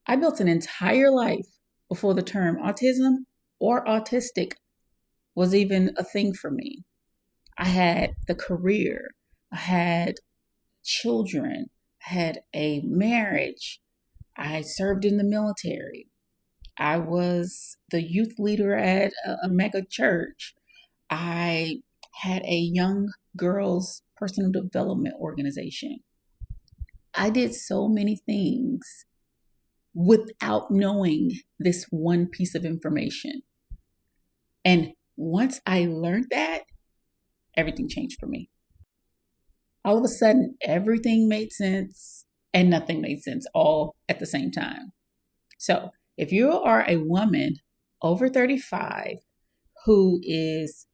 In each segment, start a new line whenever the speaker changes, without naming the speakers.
I built an entire life before the term autism or autistic was even a thing for me. I had the career, I had children, I had a marriage, I served in the military, I was the youth leader at a mega church, I had a young girls' personal development organization. I did so many things without knowing this one piece of information. And once I learned that, everything changed for me. All of a sudden, everything made sense and nothing made sense all at the same time. So, if you are a woman over 35 who is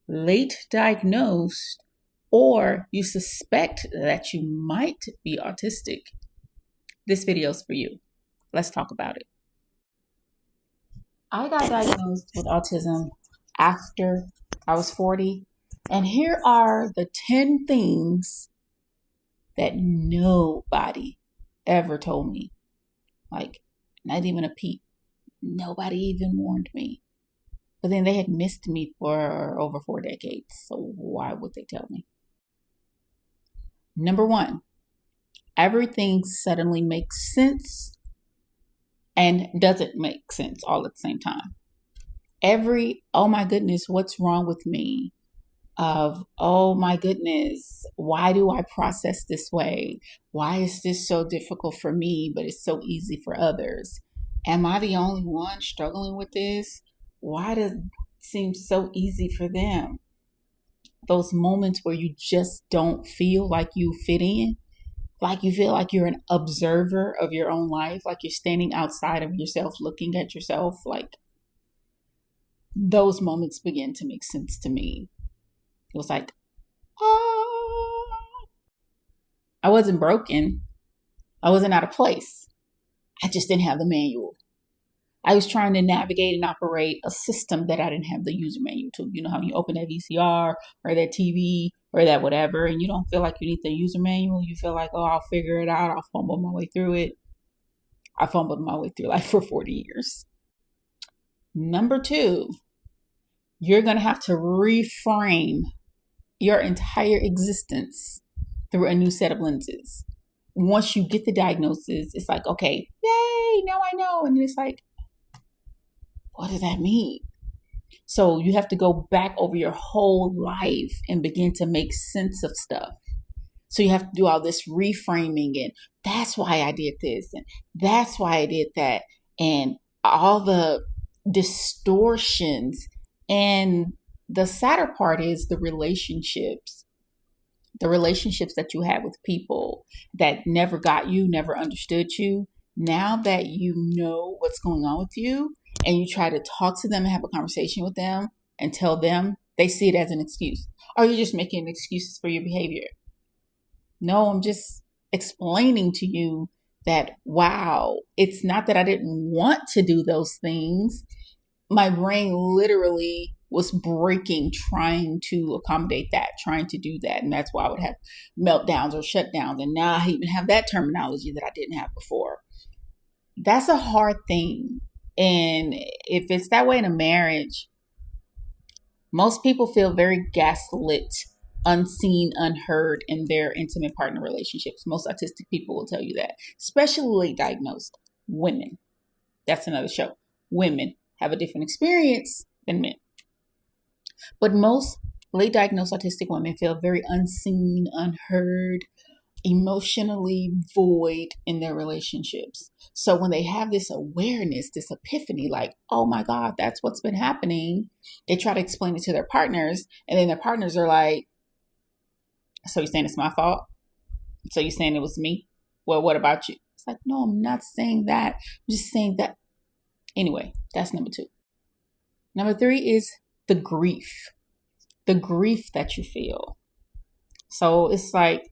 late diagnosed or you suspect that you might be autistic, this video is for you. Let's talk about it. I got diagnosed with autism after I was 40. And here are the 10 things that nobody ever told me. Like, not even a peep. Nobody even warned me. But then they had missed me for over 4 decades. So why would they tell me? Number one, everything suddenly makes sense and doesn't make sense all at the same time. Oh my goodness, what's wrong with me? Oh my goodness, why do I process this way? Why is this so difficult for me, but it's so easy for others? Am I the only one struggling with this? Why does it seem so easy for them? Those moments where you just don't feel like you fit in, like you feel like you're an observer of your own life, like you're standing outside of yourself, looking at yourself, like those moments begin to make sense to me. It was like, I wasn't broken. I wasn't out of place. I just didn't have the manual. I was trying to navigate and operate a system that I didn't have the user manual to. You know how you open that VCR or that TV or that whatever, and you don't feel like you need the user manual. You feel like, oh, I'll figure it out. I'll fumble my way through it. I fumbled my way through life for 40 years. Number two, you're going to have to reframe your entire existence through a new set of lenses. Once you get the diagnosis, it's like, okay, yay, now I know. And it's like, what does that mean? So you have to go back over your whole life and begin to make sense of stuff. So you have to do all this reframing, and that's why I did this, and that's why I did that, and all the distortions. And the sadder part is the relationships that you had with people that never got you, never understood you. Now that you know what's going on with you and you try to talk to them and have a conversation with them and tell them, they see it as an excuse. Or you're just making excuses for your behavior. No, I'm just explaining to you that, wow, it's not that I didn't want to do those things. My brain literally was breaking, trying to accommodate that, trying to do that. And that's why I would have meltdowns or shutdowns. And now I even have that terminology that I didn't have before. That's a hard thing. And if it's that way in a marriage, most people feel very gaslit, unseen, unheard in their intimate partner relationships. Most autistic people will tell you that, especially late diagnosed women. That's another show. Women have a different experience than men. But most late diagnosed autistic women feel very unseen, unheard, emotionally void in their relationships. So when they have this awareness, this epiphany, like, oh my God, that's what's been happening, they try to explain it to their partners, and then their partners are like, so you're saying it's my fault? So you're saying it was me? Well, what about you? It's like, no, I'm not saying that. I'm just saying that. Anyway, that's number two. Number three is the grief that you feel. So it's like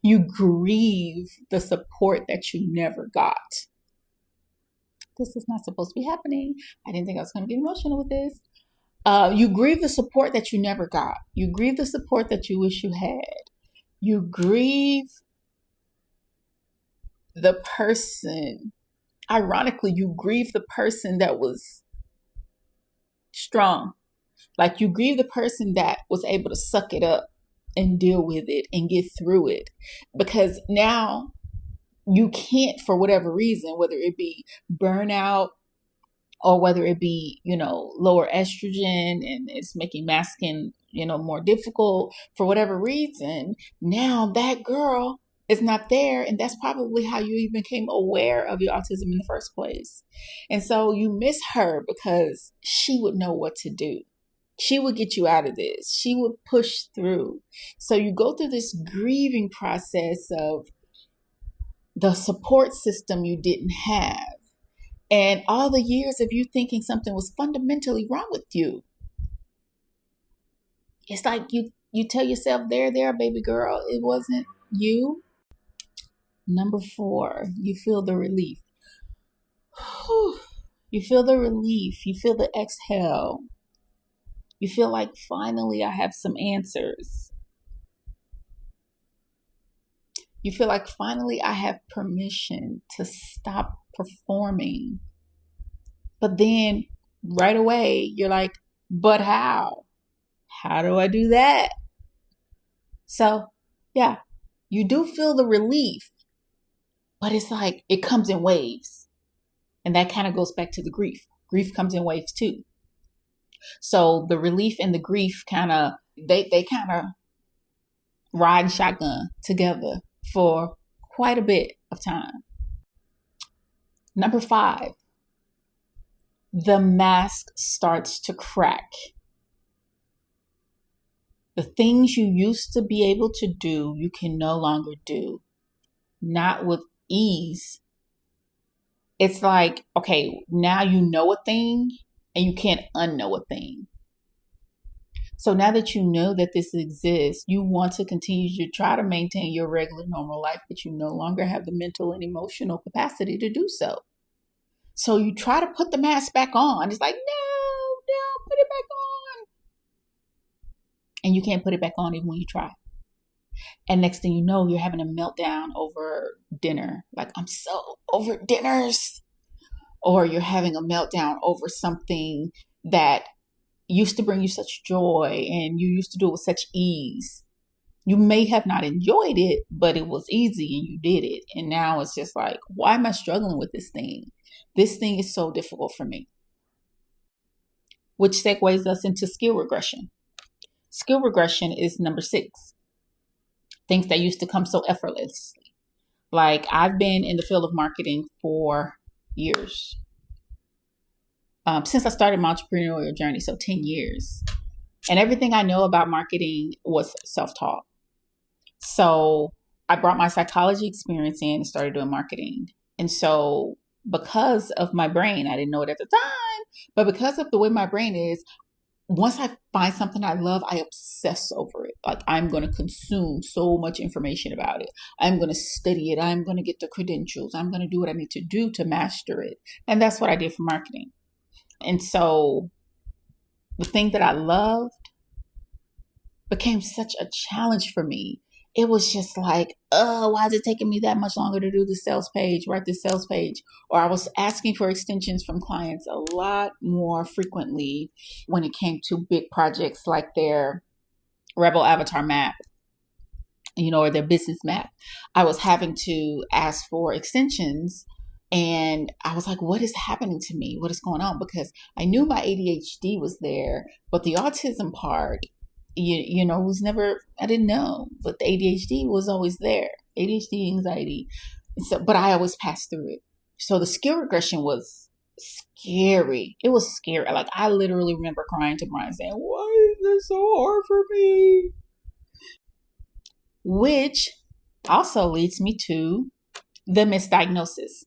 you grieve the support that you never got. This is not supposed to be happening. I didn't think I was going to get emotional with this. You grieve the support that you never got. You grieve the support that you wish you had. You grieve the person, ironically, you grieve the person that was strong. Like you grieve the person that was able to suck it up and deal with it and get through it. Because now you can't, for whatever reason, whether it be burnout or whether it be, lower estrogen and it's making masking, more difficult for whatever reason, now that girl is not there. And that's probably how you even became aware of your autism in the first place. And so you miss her because she would know what to do. She would get you out of this. She would push through. So you go through this grieving process of the support system you didn't have. And all the years of you thinking something was fundamentally wrong with you. It's like you tell yourself, there, baby girl, it wasn't you. Number 4, you feel the relief. You feel the relief. You feel the exhale. You feel like finally I have some answers. You feel like finally I have permission to stop performing. But then right away, you're like, but how? How do I do that? So, yeah, you do feel the relief, but it's like it comes in waves. And that kind of goes back to the grief. Grief comes in waves too. So the relief and the grief they kind of ride shotgun together for quite a bit of time. Number 5, the mask starts to crack. The things you used to be able to do, you can no longer do. Not with ease. It's like, okay, now you know a thing and you can't unknow a thing. So now that you know that this exists, you want to continue to try to maintain your regular normal life, but you no longer have the mental and emotional capacity to do so. So you try to put the mask back on. It's like, no, put it back on. And you can't put it back on even when you try. And next thing you know, you're having a meltdown over dinner. Like, I'm so over dinners. Or you're having a meltdown over something that used to bring you such joy and you used to do it with such ease. You may have not enjoyed it, but it was easy and you did it. And now it's just like, why am I struggling with this thing? This thing is so difficult for me. Which segues us into skill regression. Skill regression is number 6. Things that used to come so effortlessly. Like, I've been in the field of marketing for years. Since I started my entrepreneurial journey, so 10 years. And everything I know about marketing was self-taught. So I brought my psychology experience in and started doing marketing. And so because of my brain, I didn't know it at the time, but because of the way my brain is, once I find something I love, I obsess over it. Like, I'm going to consume so much information about it. I'm going to study it. I'm going to get the credentials. I'm going to do what I need to do to master it. And that's what I did for marketing. And so the thing that I loved became such a challenge for me. It was just like, why is it taking me that much longer to do the sales page, write the sales page? Or I was asking for extensions from clients a lot more frequently when it came to big projects like their Rebel Avatar map, or their business map. I was having to ask for extensions. And I was like, what is happening to me? What is going on? Because I knew my ADHD was there, but the autism part, was never, I didn't know, but the ADHD was always there. ADHD, anxiety. So, but I always passed through it. So the skill regression was scary. It was scary. Like, I literally remember crying to Brian saying, why is this so hard for me? Which also leads me to the misdiagnosis.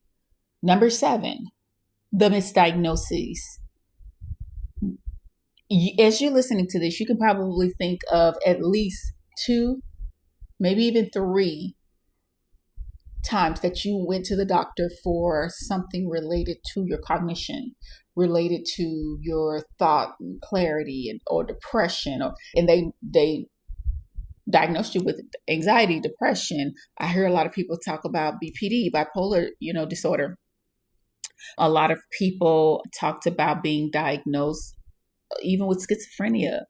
Number 7, the misdiagnoses. As you're listening to this, you can probably think of at least 2, maybe even 3 times that you went to the doctor for something related to your cognition, related to your thought clarity or depression, and they diagnosed you with anxiety, depression. I hear a lot of people talk about BPD, bipolar, disorder. A lot of people talked about being diagnosed even with schizophrenia.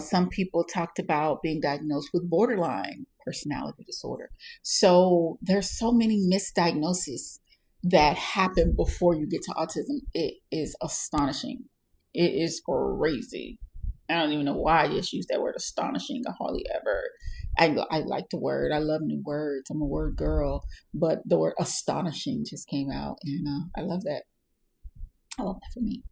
Some people talked about being diagnosed with borderline personality disorder. So there's so many misdiagnoses that happen before you get to autism. It is astonishing. It is crazy. I don't even know why I just use that word astonishing. I hardly ever. I like the word. I love new words. I'm a word girl. But the word astonishing just came out, and I love that. I love that for me.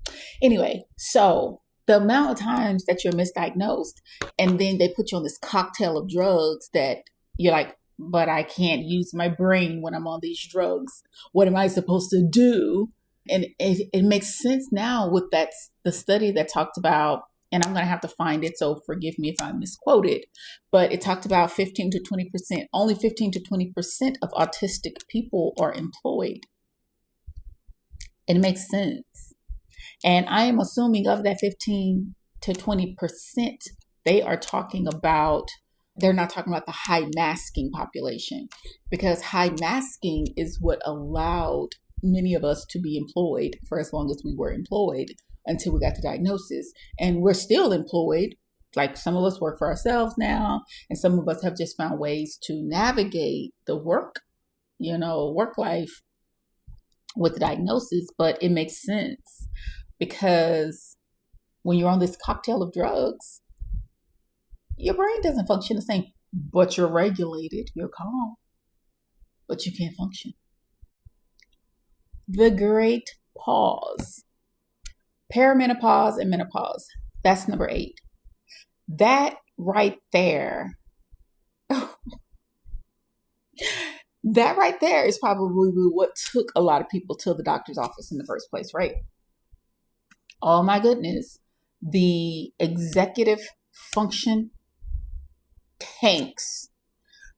Anyway, so the amount of times that you're misdiagnosed and then they put you on this cocktail of drugs that you're like, but I can't use my brain when I'm on these drugs. What am I supposed to do? And it makes sense now with the study that talked about, and I'm going to have to find it, so forgive me if I misquoted, but it talked about 15 to 20%, only 15 to 20% of autistic people are employed. It makes sense. And I am assuming of that 15 to 20%, they're not talking about the high masking population, because high masking is what allowed many of us to be employed for as long as we were employed until we got the diagnosis. And we're still employed. Like, some of us work for ourselves now, and some of us have just found ways to navigate the work life with the diagnosis. But it makes sense, because when you're on this cocktail of drugs, your brain doesn't function the same, but you're regulated, you're calm, but you can't function. The great pause, perimenopause and menopause. That's number 8. That right there, is probably what took a lot of people to the doctor's office in the first place, right? Oh my goodness. The executive function tanks,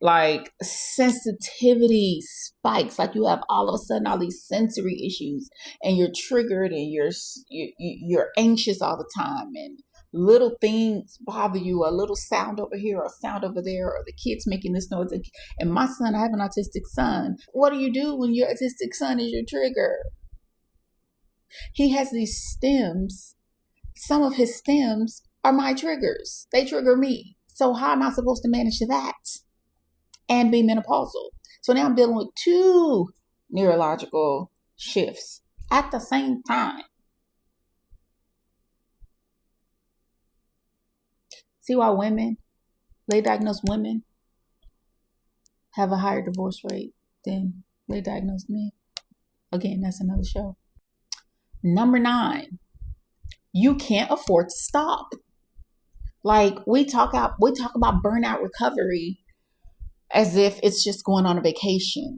like sensitivity spikes, like you have all of a sudden all these sensory issues, and you're triggered, and you're anxious all the time, and little things bother you, a little sound over here or a sound over there, or the kids making this noise. And my son, I have an autistic son. What do you do when your autistic son is your trigger? He has these stems. Some of his stems are my triggers. They trigger me. So how am I supposed to manage that and be menopausal? So now I'm dealing with 2 neurological shifts at the same time. See why late diagnosed women have a higher divorce rate than late diagnosed men? Again, that's another show. Number 9, you can't afford to stop. Like, we talk about burnout recovery as if it's just going on a vacation.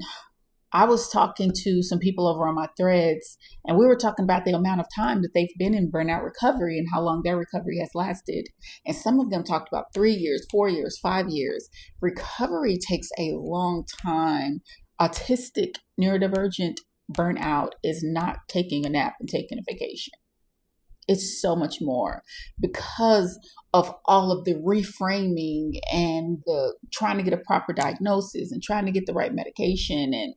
I was talking to some people over on my threads, and we were talking about the amount of time that they've been in burnout recovery and how long their recovery has lasted. And some of them talked about 3 years, 4 years, 5 years. Recovery takes a long time. Autistic, neurodivergent burnout is not taking a nap and taking a vacation. It's so much more, because of all of the reframing and the trying to get a proper diagnosis and trying to get the right medication. And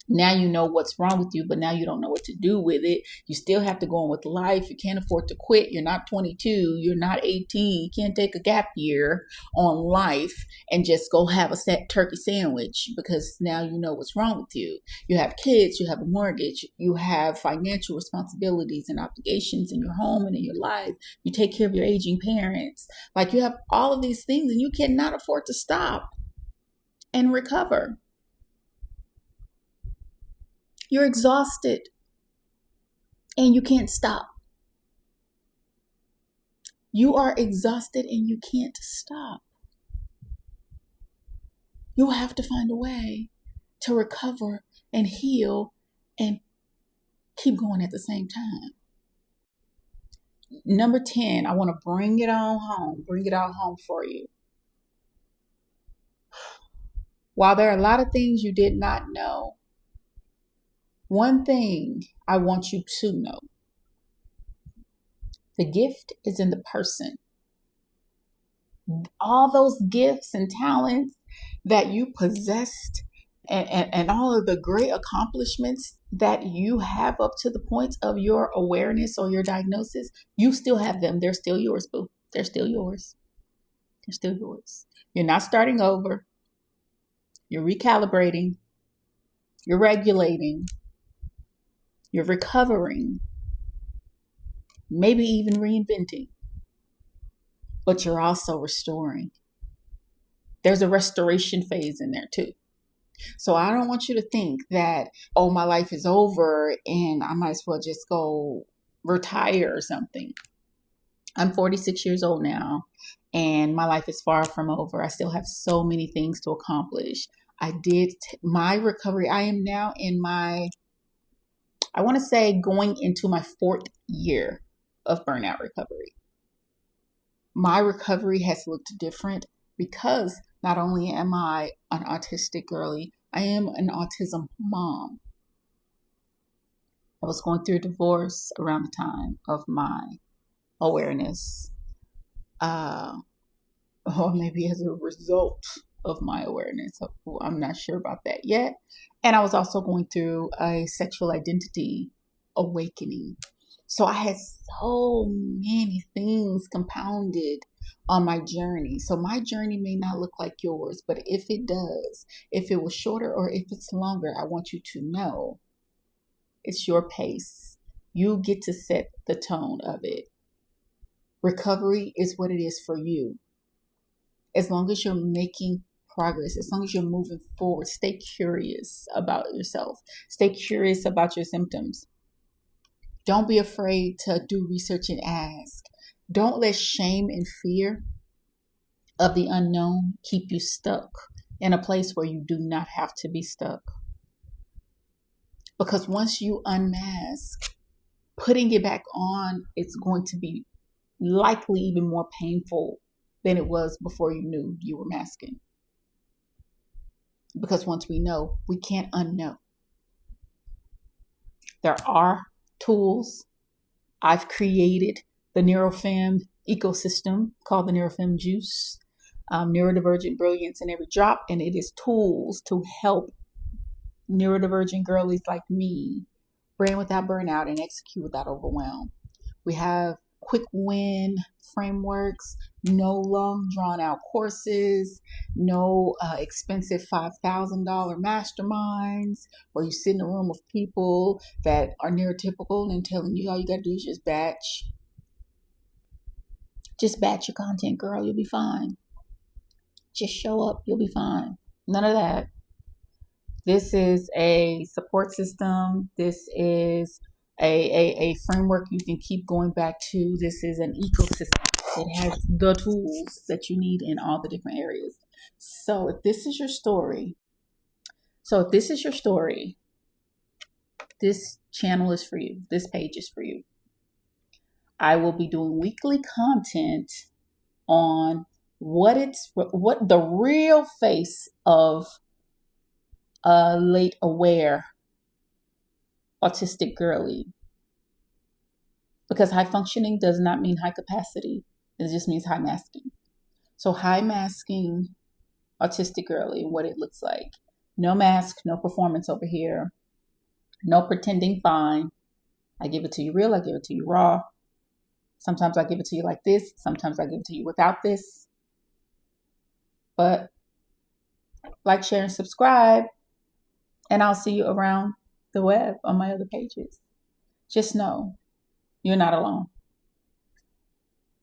now you know what's wrong with you, but now you don't know what to do with it. You still have to go on with life. You can't afford to quit. You're not 22. You're not 18. You can't take a gap year on life and just go have a turkey sandwich, because now you know what's wrong with you. You have kids. You have a mortgage. You have financial responsibilities and obligations in your home and in your life. You take care of your aging parents. Like, you have all of these things, and you cannot afford to stop and recover. You're exhausted and you can't stop. You are exhausted and you can't stop. You have to find a way to recover and heal and keep going at the same time. Number 10, I want to bring it all home for you. While there are a lot of things you did not know, one thing I want you to know: the gift is in the person. all those gifts and talents that you possessed, and all of the great accomplishments that you have up to the point of your awareness or your diagnosis, you still have them. They're still yours, boo. They're still yours. They're still yours. You're not starting over. You're recalibrating. You're regulating. You're recovering. Maybe even reinventing. But you're also restoring. There's a restoration phase in there too. So I don't want you to think that, oh, my life is over and I might as well just go retire or something. I'm 46 years old now and my life is far from over. I still have so many things to accomplish. I did my recovery. I am now in my, I want to say going into my 4th year of burnout recovery. My recovery has looked different because not only am I an autistic girly, I am an autism mom. I was going through a divorce around the time of my awareness, or maybe as a result of my awareness. I'm not sure about that yet. And I was also going through a sexual identity awakening. So I had so many things compounded on my journey. So my journey may not look like yours, but if it does, if it was shorter or if it's longer, I want you to know it's your pace. You get to set the tone of it. Recovery is what it is for you. As long as you're making progress, as long as you're moving forward, stay curious about yourself. Stay curious about your symptoms. Don't be afraid to do research and ask. Don't let shame and fear of the unknown keep you stuck in a place where you do not have to be stuck. Because once you unmask, putting it back on, it's going to be likely even more painful than it was before you knew you were masking. Because once we know, we can't unknow. There are tools. I've created the NeuroFem ecosystem called the NeuroFem Juice, neurodivergent brilliance in every drop, and it is tools to help neurodivergent girlies like me brand without burnout and execute without overwhelm. We have quick win frameworks, no long drawn out courses, no expensive $5,000 masterminds where you sit in a room of people that are neurotypical and telling you all you got to do is just batch your content, girl. You'll be fine. Just show up. You'll be fine. None of that. This is a support system. This is a framework you can keep going back to. This is an ecosystem. It has the tools that you need in all the different areas. So if this is your story, this channel is for you. This page is for you. I will be doing weekly content on what the real face of a late aware autistic girly. Because high functioning does not mean high capacity. It just means high masking. So high masking autistic girly and what it looks like. No mask, no performance over here. No pretending fine. I give it to you real. I give it to you raw. Sometimes I give it to you like this. Sometimes I give it to you without this. But like, share, and subscribe. And I'll see you around the web on my other pages. Just know you're not alone.